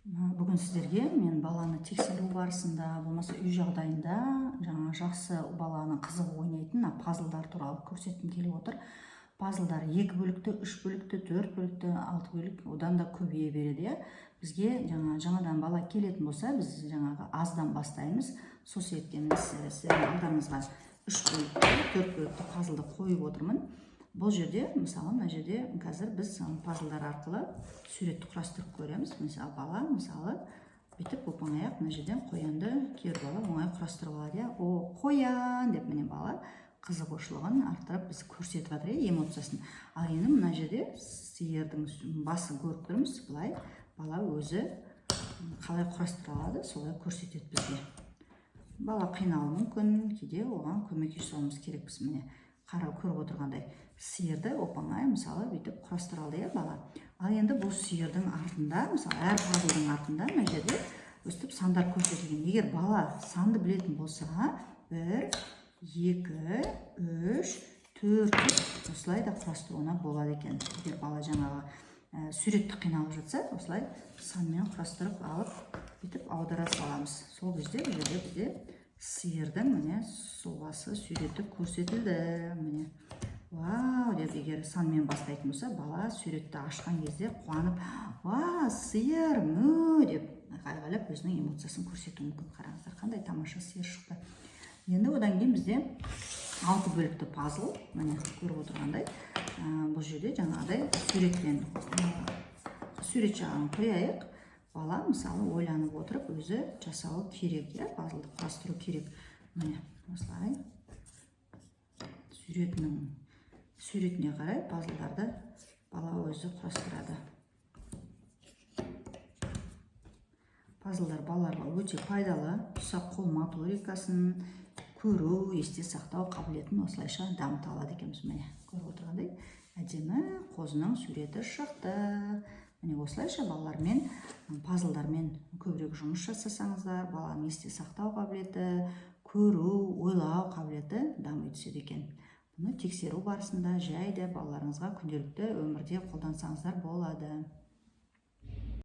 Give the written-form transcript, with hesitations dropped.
Бүгін сіздерге мен баланы тексеру барысында, болмаса үй жағдайында жақсы баланың қызығы ойнайтын пазлдар туралы көрсеткім келіп отыр. Пазлдар 2 бөлікті, 3 бөлікті, 4 бөлікті, 6 бөлік, одан да көбейе береді. Бізге жаңадан бала келетін болса, біз аздан бастаймыз. Сол себептен сіздердің алдарыңызға 3 бөлікті, 4 бөлікті пазлды қойып отырмын. Бұл жерде, мысалы, мына жерде қазір біз пазлдар арқылы суретті құрастырып көреміз. Мысалы, бала, бүйтіп оп-оңай мына жерден қоянды кейбір бала оңай құрастырып алады. О, қоян деп міне бала қызығушылығын арттырып біз көрсетіп жатыр, эмоциясын. Ал енді мына жерде сиырдың басы көріп тұрмыз. Былай бала өзі қалай құрастыра алады, солай көрсетеді бізге. Бала қиналуы мүмкін, кейде оған көмектесуіміз керекпіз. Міне көріп отырғандай сиырды оп-оңай мысалы бүйтіп құрастыра алды бала. Ал енді бұл сиырдың артында, мысалы әр пазлдың артында мына жерде өстіп сандар көрсетілген. Егер бала санды білетін болса, 1, 2, 3, 4 осылай да құрастыруына болады екен. Егер бала суретті қиналып жатса, осылай санмен құрастырып алып, бүйтіп аудара саламыз. Сол кезде бізде сиырдың міне сұлбасы суреті көрсетілді. Міне вау деп егер санмен бастайтын болса, бала суретті ашқан кезде қуанып, ва, сиыр, мө деп айғайлап өзінің эмоциясын көрсетуі мүмкін. Қараңыздар, қандай тамаша сиыр шықты. Енді одан кейін бізде 6 бөлікті пазл, міне көріп отырғандай, бұл жерде жаңағыдай сурет жағын қояйық. Бала, мысалы, ойланып отырып, өзі жасауы керек, пазлды құрастыру керек. Міне, осылай суретіне қарай пазлдарды бала өзі құрастырады. Пазлдар балаларға өте пайдалы, ұсақ қол моторикасын көру, есте сақтау қабілетін осылайша дамыта алады екенбіз. Міне, көріп отырғандай, әдемі қозының суреті шықты. Міне осылайша балалармен, пазлдармен көбірек жұмыс жасасаңыздар, баланың есте сақтау қабілеті, көру, ойлау қабілеті дами түседі екен. Бұны тексеру барысында жайда балаларыңызға күнделікті өмірде қолдансаңыздар болады.